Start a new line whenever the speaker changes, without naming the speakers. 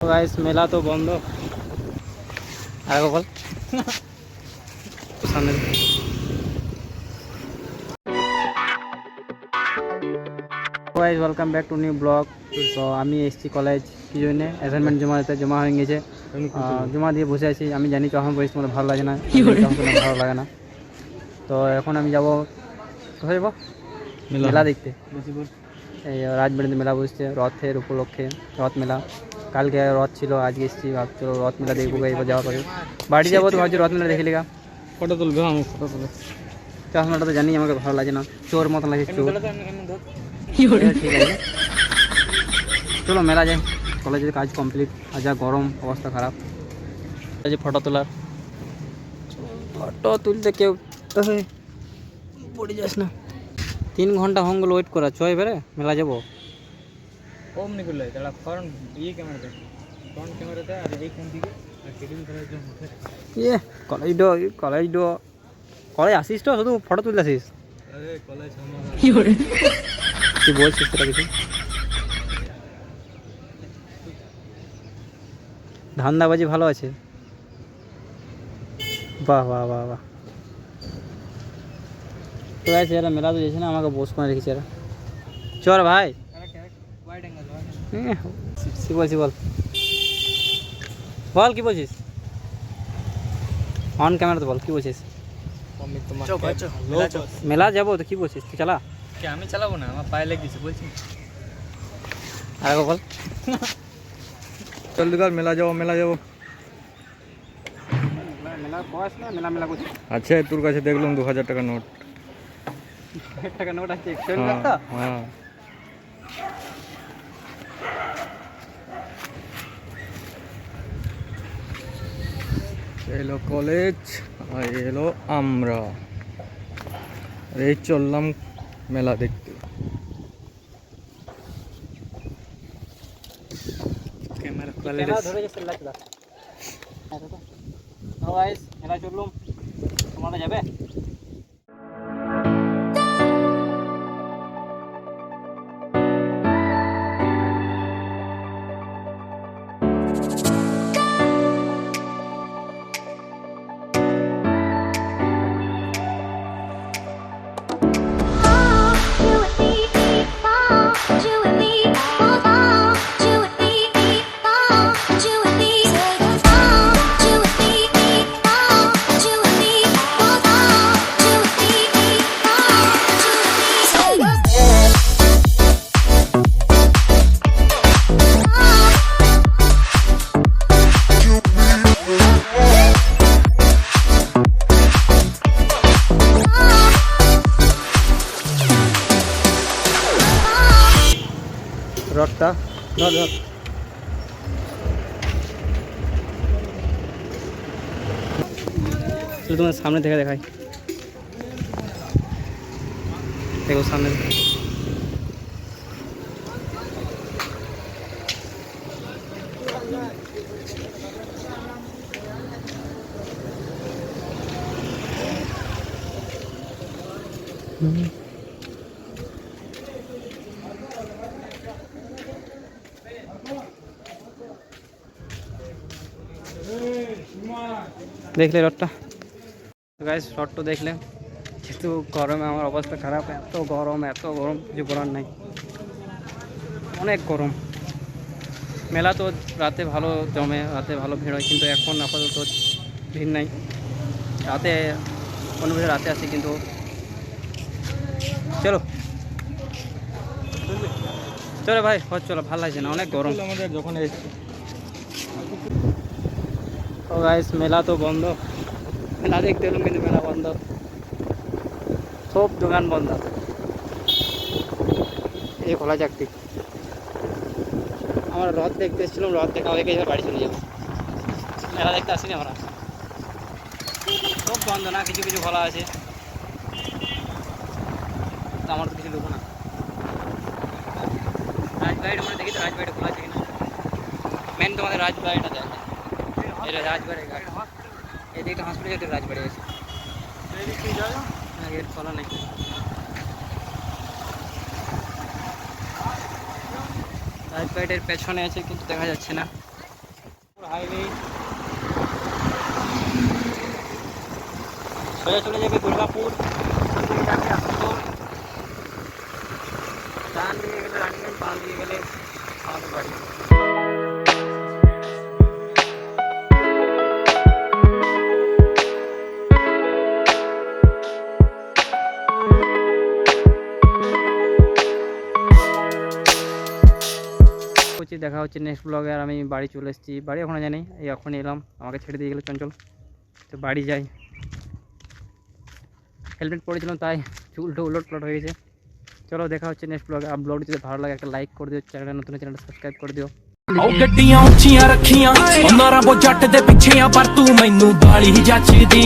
तो गाइस मेला तो बंद आगे बोल सामने guys welcome back to new blog. तो আমি এসছি কলেজ কি জন্য অ্যাসাইনমেন্ট জমা হয়ে গেছে, জমা দিয়ে বসে আছি। আমি জানি যখন বসে তোমাদের ভালো লাগে না, ভালো লাগে না। তো এখন আমি যাব কোথায় যাব মেলা দেখতে। এই রাজবাড়িতে মেলা বসছে রথের উপলক্ষে, রথ মেলা। কালকে রথ ছিল, আজকে এসেছি, ভাবছো রথ মেলা দেখবো, এবার যাওয়া করে বাড়ি যাবো। তো ভাবছি রথ মেলা দেখে লিগা ফটো তুলবে, আমি ফটো তুলে চশমাটা তো জানি আমাকে ভালো লাগে না, চোর মতন লাগে চোর। ঠিক আছে চলো মেলা যাই, কলেজের কাজ কমপ্লিট। আর যা গরম, অবস্থা খারাপ। এই যে ফটো তোলার, ফটো তুলতে কেউ পড়ে যাস না। 3 ঘন্টা হঙ্গল ওয়েট করা, চয় এবারে মেলা যাবো।
ओम निकल है फ्रंट ये कैमरा दे फ्रंट कैमरा दे और एक दिखे और शेड्यूल करा जो होते
ইয়ে কলেজ আসিস তো শুধু ফটো তুলতে আসিস?
अरे कॉलेज हमारा
কি বলছিস তোরা কিছু? ধান্দাবাজি ভালো আছে, বাহ বাহ বাহ বাহ। তো আছে এরা মেলা তো যাচ্ছে না, আমাকে বস করে রেখেছে এরা। চল ভাই
वाइड एंगल
কি বলছিস বল, বল কি বলছিস? অন ক্যামেরা তো বল কি বলছিস?
मम्मी तुम्हारा
মেলা যাবো তো কি বলছিস, তুই চালা।
क्या আমি চালাবো না, আমার পায়ে লেগে গেছে বলছি।
আরে বল
জলদি কর, মেলা যাবো মেলা যাবো।
মেলা বয়স না, মেলা মেলা করছিস।
আচ্ছা তোর কাছে দেখলাম 2000 টাকা নোট।
1 টাকা নোট আছে,
হ্যাঁ এলো কলেজ আর এলো আমরা, এই চললাম মেলা দেখতে। ক্যামেরা কোয়ালিটি
ধরে গেছে লাগলা। তো গাইস মেলা চললাম, তোমরা যাবে? রথটা ধর ধর, তোমার সামনে থেকে দেখাই, দেখো সামনে। দেখলে রথটা? গাইস রথটা দেখলে, কিন্তু গরমে আমার অবস্থা খারাপ। এত গরম কিছু করার নাই, অনেক গরম। মেলা তো রাতে ভালো জমে, রাতে ভালো ভিড় হয়, কিন্তু এখন আপাতত ভিড় নাই। রাতে কোনো ভিড় রাতে আসি, কিন্তু চলো চলো ভাই চলো, ভালো লাগছে না, অনেক গরম
আমাদের যখন এসেছি।
তো গাইস মেলা তো বন্ধ, মেলা দেখতে এলাম কিন্তু মেলা বন্ধ, সব দোকান বন্ধ। এই খোলা চাকতি, আমরা রথ দেখতে এসেছিলাম, রথ দেখা হয়ে গেছে, বাড়ি চলে যাবো। মেলা দেখতে আসিনি আমরা, সব বন্ধ না, কিছু কিছু খোলা আছে। তো আমার তো কিছু দেবো না। রাজবাড়িটা মানে দেখি তো, রাজবাড়িটা খোলা আছে কিনা। মেন তোমাদের রাজবাড়িটা দেখে, এটা রাজবাড়ি ঘাট। এদিকে হসপিটাল যেতে রাজবাড়ি আছে, গেট খোলা নেই। রাজবাড়িটার পেছনে আছে, কিন্তু দেখা যাচ্ছে না। হাইওয়ে সোজা চলে যাবে দুর্গাপুর, ওখান থেকে যাবে আসানসোল, ডান দিকে গেলে রানীগঞ্জ, বাম দিকে গেলে আমাদের বাড়ি। দেখা হচ্ছে নেক্সট ব্লগে। আর আমি বাড়ি চলে এসেছি, বাড়ি এখনো জানি, এই এখন এলাম, আমাকে ছেড়ে দিয়ে গেলো চঞ্চল, তো বাড়ি যাই। হেলমেট পরেছিলাম তাই চুলটা উলট পালট হয়ে গেছে। চলো দেখা হচ্ছে নেক্সট ব্লগে। আর ব্লগটি যদি ভালো লাগে একটা লাইক করে দিও, চ্যানেলটা নতুন চ্যানেলটা সাবস্ক্রাইব করে দিও।
ਉਹ ਗੱਡੀਆਂ ਉੱਚੀਆਂ ਰੱਖੀਆਂ ਉਹਨਾਂ ਰੱਬੋ ਜੱਟ ਦੇ ਪਿੱਛੇ ਆ ਪਰ ਤੂੰ ਮੈਨੂੰ ਬਾਲੀ ਜੱਚਦੀ